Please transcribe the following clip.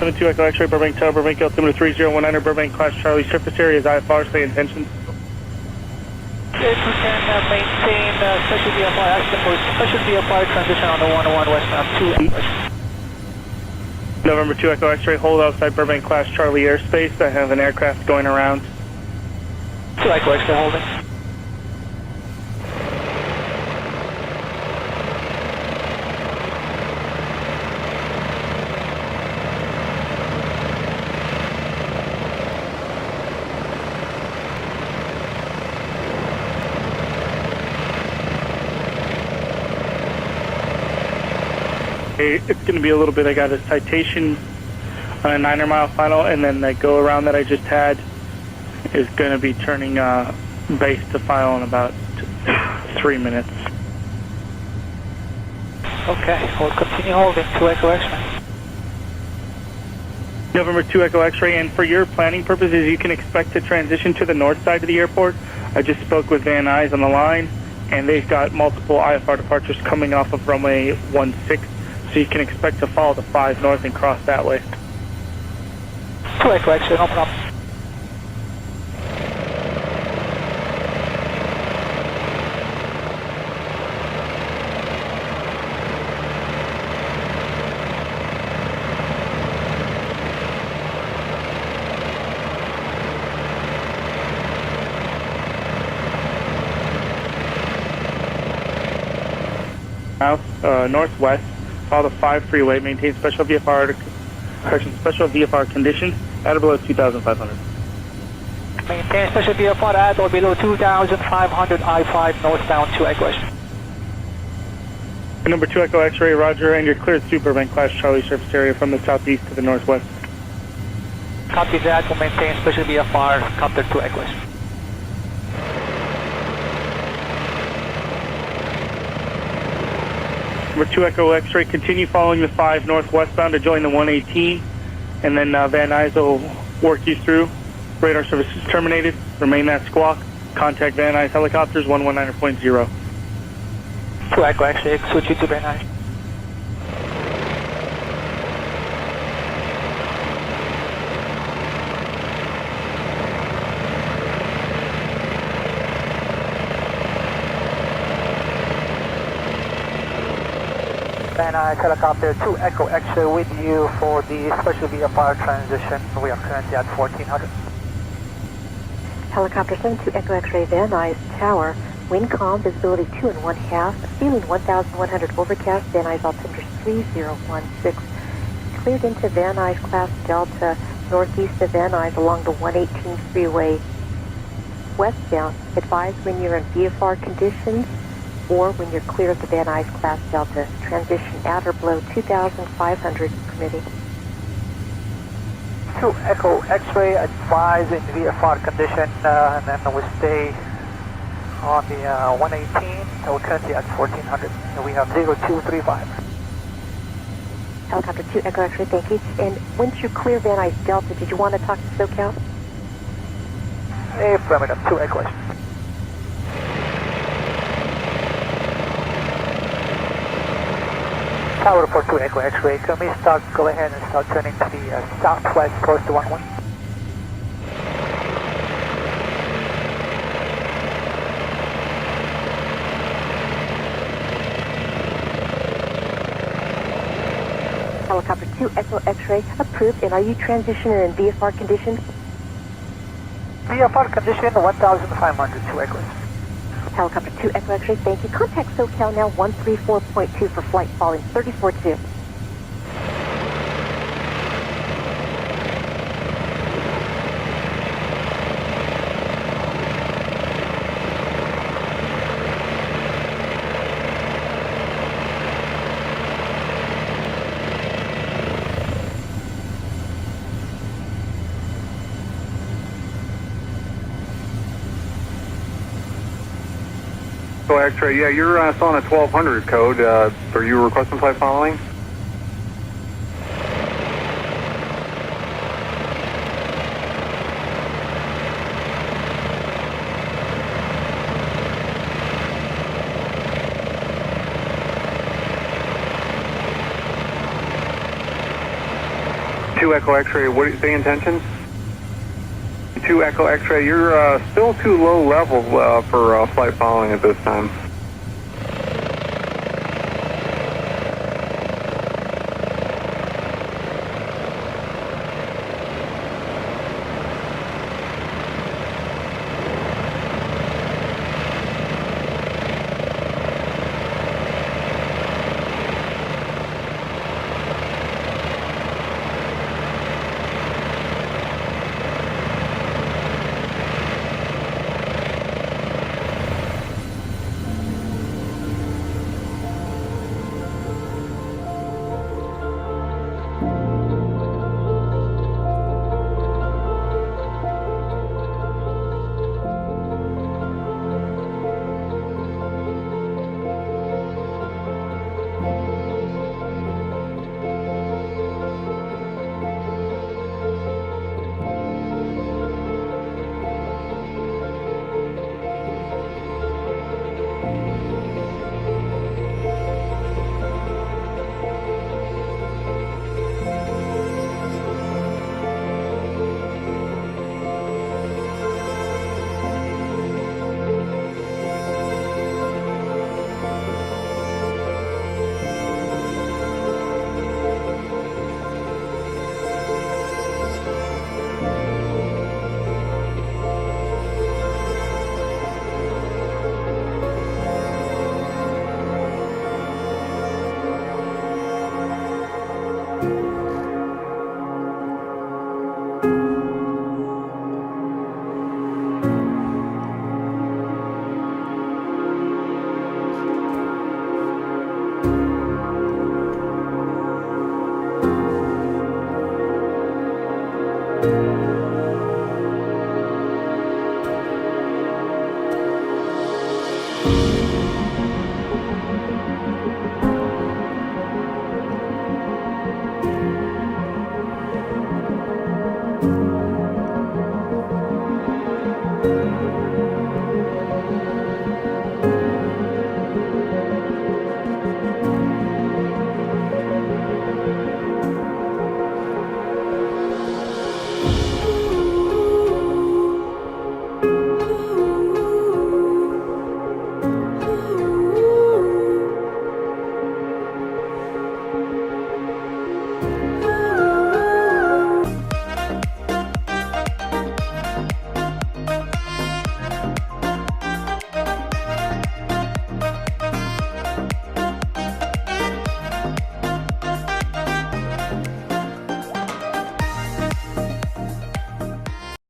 N72 Echo X-ray, Burbank Tower, Burbank altimeter 3019, Burbank class Charlie, surface area is IFR, stay in tension. If we can maintain special VFR, ask them for special VFR transition on the 101 westbound 2 November 2 Echo X-ray, hold outside Burbank class Charlie airspace. I have an aircraft going around. 2 Echo X-ray holding. It's going to be a little bit. I got a citation on a 9-mile final, and then the go around that I just had is going to be turning base to final in about 3 minutes. Okay, we'll continue holding 2 Echo X-ray. November 2 Echo X-ray, and for your planning purposes, you can expect to transition to the north side of the airport. I just spoke with Van Nuys on the line, and they've got multiple IFR departures coming off of runway 16. So you can expect to follow the 5 north and cross that way. 2 Echo X-ray, no problem. Northwest, follow the 5 freeway, maintain special VFR conditions at or below 2,500. Maintain special VFR at or below 2,500 I-5 northbound 2 Echo X-ray. Number 2 Echo X-ray, roger, and you're cleared through Burbank class Charlie surface area from the southeast to the northwest. Copy that, we'll maintain special VFR, copter 2 Echo X-ray. Number 2 Echo X-ray, continue following the 5 northwestbound to join the 118, and then Van Nuys will work you through. Radar services terminated. Remain that squawk. Contact Van Nuys helicopters 119.0. 2 Echo X-ray, switch you to Van Nuys. Van Nuys helicopter 2 Echo X-ray with you for the special VFR transition. We are currently at 1400. Helicopter 72 Echo X-ray, Van Nuys Tower, wind calm, visibility 2 1/2, ceiling 1,100 overcast, Van Nuys altimeter 3016. Cleared into Van Nuys class Delta, northeast of Van Nuys along the 118 freeway westbound. Advise when you're in VFR conditions or when you're clear of the Van Nuys class Delta. Transition at or below 2,500 permitting. 2 Echo X-ray, advise in VFR condition, and then we stay on the 118, we're currently at 1400, and we have 0235. Helicopter 2 Echo X-ray, thank you. And once you're clear Van Nuys Delta, did you want to talk to SoCal? Affirmative, 2 Echo X-ray. Tower for 2 Echo X-ray, can we go ahead and start turning to the southwest towards the 11? Helicopter 2 Echo X-ray, approved. And are you transitioning in VFR condition? VFR condition 1,500, 2 Echo X-ray. Helicopter 2 Echo X-ray, thank you. Contact SoCal now 134.2 for flight following 34-2. X-ray, yeah, you're on a 1200 code. Are you requesting flight following? 2 Echo X-ray, what do you say intentions? 2 Echo X-ray, you're still too low level for flight following at this time.